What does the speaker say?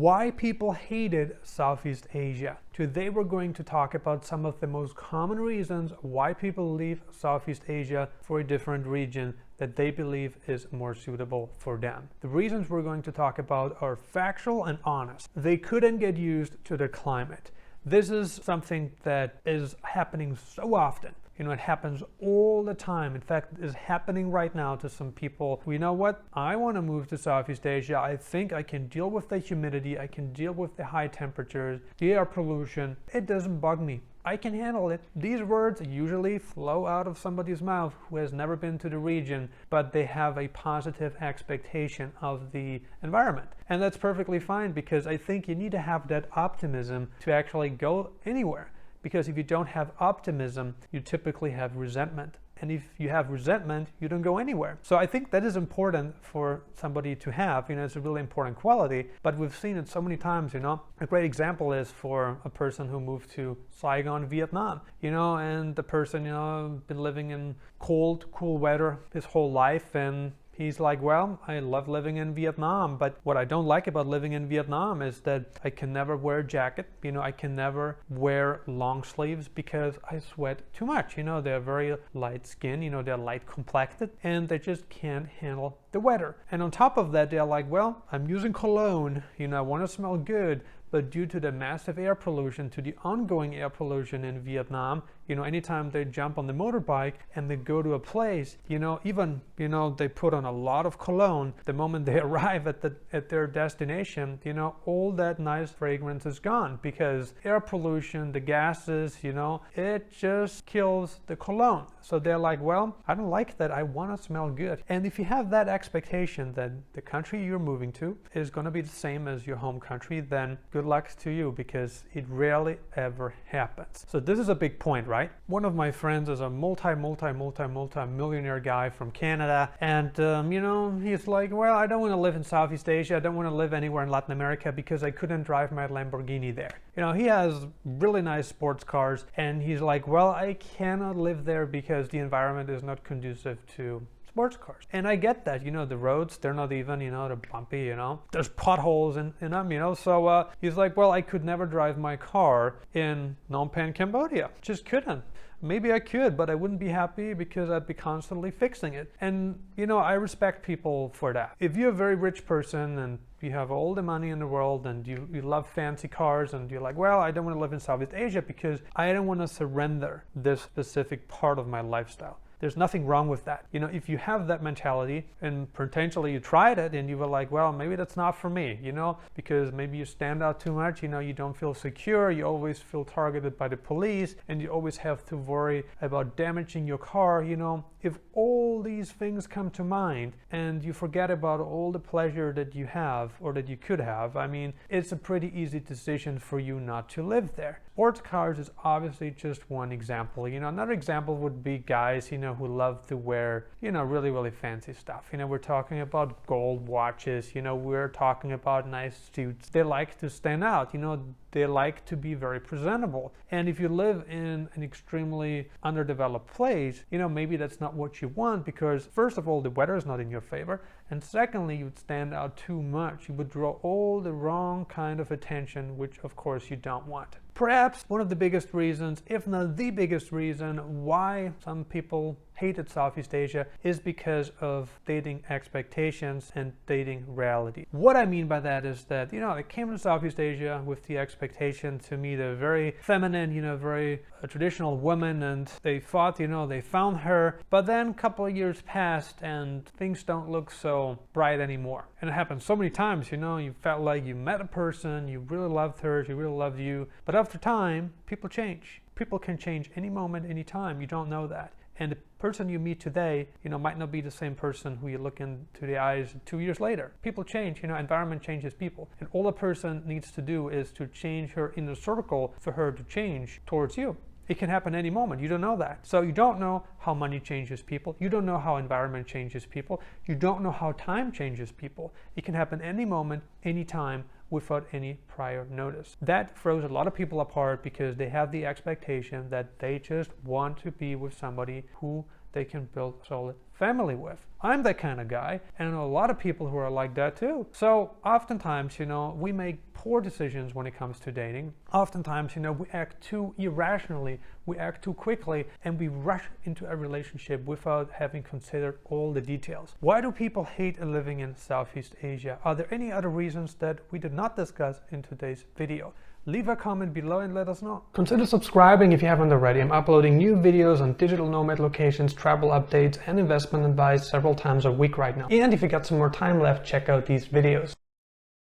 why people hated Southeast Asia. Today we're going to talk about some of the most common reasons why people leave Southeast Asia for a different region that they believe is more suitable for them. The reasons we're going to talk about are factual and honest. They couldn't get used to the climate. This is something that is happening so often. You know, it happens all the time. In fact, it's happening right now to some people. You know what? I want to move to Southeast Asia. I think I can deal with the humidity. I can deal with the high temperatures, the air pollution. It doesn't bug me. I can handle it. These words usually flow out of somebody's mouth who has never been to the region, but they have a positive expectation of the environment. And that's perfectly fine, because I think you need to have that optimism to actually go anywhere. Because if you don't have optimism, you typically have resentment. And if you have resentment, you don't go anywhere. So I think that is important for somebody to have. You know, it's a really important quality, but we've seen it so many times, you know. A great example is for a person who moved to Saigon, Vietnam, you know, and the person, you know, been living in cold, cool weather his whole life, and he's like, well, I love living in Vietnam, but what I don't like about living in Vietnam is that I can never wear a jacket. You know, I can never wear long sleeves because I sweat too much. You know, they're very light skin, you know, they're light complected, and they just can't handle the weather. And on top of that, they're like, well, I'm using cologne, you know, I want to smell good. But due to the massive air pollution, to the ongoing air pollution in Vietnam, you know, anytime they jump on the motorbike and they go to a place, you know, even, you know, they put on a lot of cologne. The moment they arrive at their destination, you know, all that nice fragrance is gone, because air pollution, the gases, you know, it just kills the cologne. So they're like, well, I don't like that. I want to smell good. And if you have that expectation that the country you're moving to is going to be the same as your home country, then good luck to you, because it rarely ever happens. So this is a big point, right? One of my friends is a multi-millionaire guy from Canada, and you know, he's like, well, I don't want to live in Southeast Asia. I don't want to live anywhere in Latin America because I couldn't drive my Lamborghini there. You know, he has really nice sports cars, and he's like, well, I cannot live there because the environment is not conducive to sports cars. And I get that, you know, the roads, they're not even, you know, they're bumpy, you know, there's potholes in them, you know. So he's like, well, I could never drive my car in Phnom Penh, Cambodia. Just couldn't. Maybe I could, but I wouldn't be happy because I'd be constantly fixing it. And, you know, I respect people for that. If you're a very rich person and you have all the money in the world and you love fancy cars, and you're like, well, I don't want to live in Southeast Asia because I don't want to surrender this specific part of my lifestyle. There's nothing wrong with that. You know, if you have that mentality and potentially you tried it and you were like, well, maybe that's not for me, you know, because maybe you stand out too much, you know, you don't feel secure, you always feel targeted by the police, and you always have to worry about damaging your car, you know. If all these things come to mind and you forget about all the pleasure that you have or that you could have, I mean, it's a pretty easy decision for you not to live there. Sports cars is obviously just one example. You know, another example would be guys, you know, who love to wear, you know, really, really fancy stuff. You know, we're talking about gold watches, you know, we're talking about nice suits. They like to stand out, you know, they like to be very presentable. And if you live in an extremely underdeveloped place, you know, maybe that's not what you want, because first of all, the weather is not in your favor. And secondly, you would stand out too much. You would draw all the wrong kind of attention, which of course you don't want. Perhaps one of the biggest reasons, if not the biggest reason, why some people hated Southeast Asia is because of dating expectations and dating reality. What I mean by that is that, you know, I came to Southeast Asia with the expectation to meet a very feminine, you know, very traditional woman, and they thought, you know, they found her, but then a couple of years passed and things don't look so bright anymore. And it happened so many times, you know, you felt like you met a person, you really loved her, she really loved you, but after time, people change. People can change any moment, any time. You don't know that. And the person you meet today, you know, might not be the same person who you look into the eyes 2 years later. People change, you know, environment changes people. And all a person needs to do is to change her inner circle for her to change towards you. It can happen any moment. You don't know that. So you don't know how money changes people. You don't know how environment changes people. You don't know how time changes people. It can happen any moment, any time, without any prior notice. That throws a lot of people apart because they have the expectation that they just want to be with somebody who they can build a solid family with. I'm that kind of guy, and I know a lot of people who are like that too. So oftentimes, you know, we make poor decisions when it comes to dating. Oftentimes, we act too irrationally, we act too quickly, and we rush into a relationship without having considered all the details. Why do people hate living in Southeast Asia? Are there any other reasons that we did not discuss in today's video? Leave a comment below and let us know. Consider subscribing if you haven't already. I'm uploading new videos on digital nomad locations, travel updates, and investment advice several times a week right now. And if you got some more time left, check out these videos.